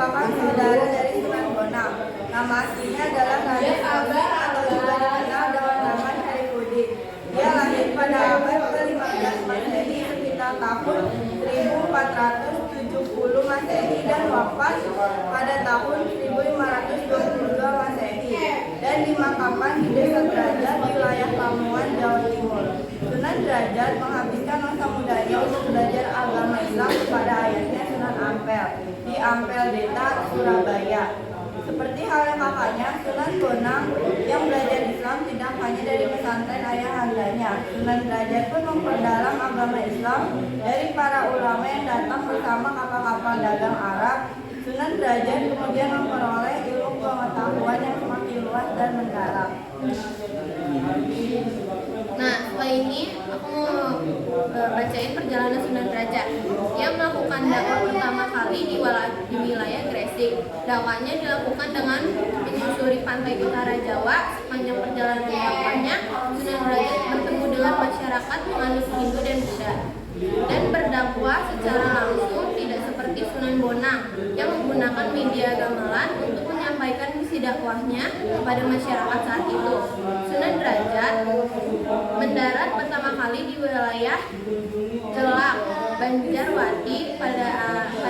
merupakan saudara dari Sunan Bonang. Nama aslinya adalah Raden Amin atau juga dikenal dengan nama Syarifuddin. Dia lahir pada abad ke-15 Masehi sekitar tahun 1470 Masehi dan wafat pada tahun 1522 Masehi dan dimakamkan di Desa Derajat, wilayah Lamongan, Jawa Timur. Sunan Derajat menghabiskan masa mudanya untuk belajar agama Islam kepada ayahnya Sunan Ampel di Ampel Deta, Surabaya. Seperti halnya kakaknya, Sunan Bonang yang belajar Islam tidak hanya dari pesantren ayahandanya. Sunan Derajat pun memperdalam agama Islam dari para ulama yang datang bersama kapal-kapal dagang Arab. Sunan Derajat kemudian memperoleh ilmu pengetahuan yang semakin luas dan mendalam. Nah, setelah ini aku mau bacain perjalanan Sunan Derajat. Dia melakukan dakwah pertama kali di wilayah Gresik. Dakwahnya dilakukan dengan menyusuri pantai utara Jawa. Sepanjang perjalanan dakwahnya, Sunan Derajat bertemu dengan masyarakat penganut Hindu dan Buddha dan berdakwah secara langsung, tidak seperti Sunan Bonang yang menggunakan media gamelan untuk menyampaikan misi dakwahnya kepada masyarakat saat itu. Sunan Derajat mendarat pertama kali di wilayah Jelak, Banjarwati pada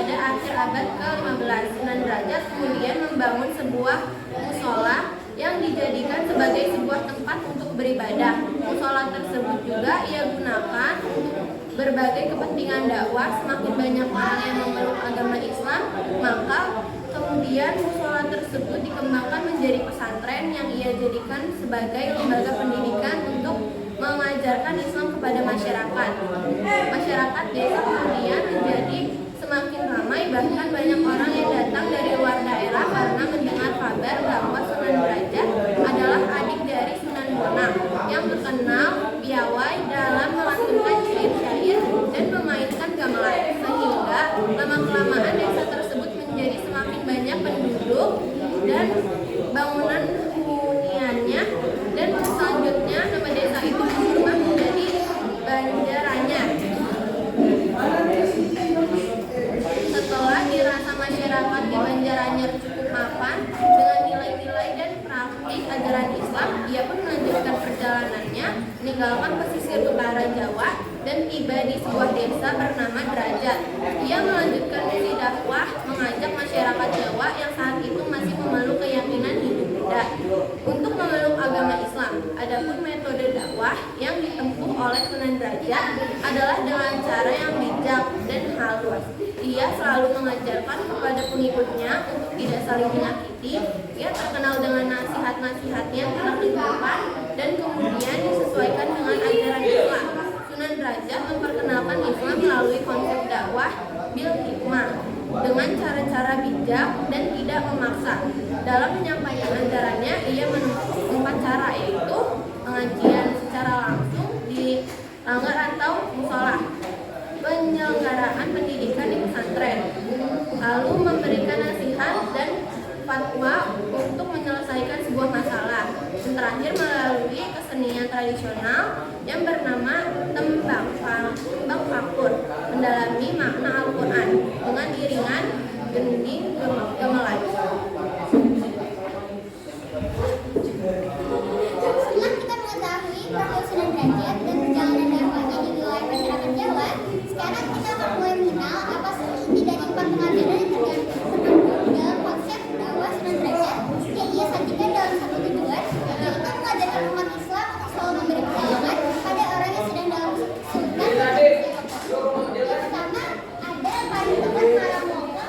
akhir abad ke-15. Sunan Derajat kemudian membangun sebuah musola yang dijadikan sebagai sebuah tempat untuk beribadah. Musola tersebut juga ia gunakan untuk berbagai kepentingan dakwah. Semakin banyak orang yang memeluk agama Islam, maka kemudian musola tersebut dikembangkan menjadi pesantren yang ia jadikan sebagai lembaga pendidikan untuk mengajarkan Islam kepada masyarakat. Masyarakat desa kemudian menjadi semakin ramai, bahkan banyak orang yang datang dari luar daerah karena mendengar kabar bahwa Sunan Derajat adalah adik dari Sunan Bonang yang terkenal piawai dalam melantunkan syair-syair dan memainkan gamelan, sehingga lama-kelamaan desa tersebut menjadi semakin banyak penduduk dan bangunan huniannya, dan selanjutnya nama desa itu berubah menjadi Banjaranyar. Setelah dirasa masyarakat di Banjaranyar cukup mapan dengan nilai-nilai dan praktik ajaran Islam, ia pun melanjutkan perjalanannya meninggalkan pesisir utara Jawa dan tiba di sebuah desa bernama Derajat. Ia melanjutkan misi dakwah mengajak masyarakat Jawa yang saat itu masih memeluk keyakinan Hindu-Buddha untuk memeluk agama Islam. Adapun metode dakwah yang ditempuh oleh Sunan Derajat adalah dengan cara yang bijak dan halus. Ia selalu mengajarkan kepada pengikutnya untuk tidak saling menyakiti. Ia terkenal dengan nasihat-nasihatnya tentang kehidupan dan kemudian disesuaikan dengan ajaran Islam. Sunan Derajat memperkenalkan Islam melalui konsep dakwah bil hikmah dengan cara-cara bijak dan tidak memaksa. Dalam menyampaikan ajarannya, ia menempuh 4 cara, yaitu pengajian secara langsung di langgar atau musola, penyelenggaraan pendidikan di pesantren, lalu memberikan nasihat dan fatwa untuk menyelesaikan sebuah masalah, dan terakhir melalui kesenian tradisional yang bernama tembang fakur, mendalami makna Al-Quran dengan iringan gending gamelan. Setelah kita mengetahui profil Sunan Derajat dan perjalanan dakwahnya di wilayah masyarakat Jawa, sekarang kita akan mulai mengenal apa sih inti dari 4 pengajaran yang terkandung dalam konsep dakwah Sunan Derajat yang ia sajikan dalam satu tujuan, yaitu mengajarkan umat Islam untuk selalu memberi pertolongan pada orang yang sedang dalam kesulitan. Yang pertama, ada paling tepat malam monggo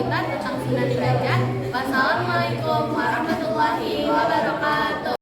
kita tentang Sunan Derajat.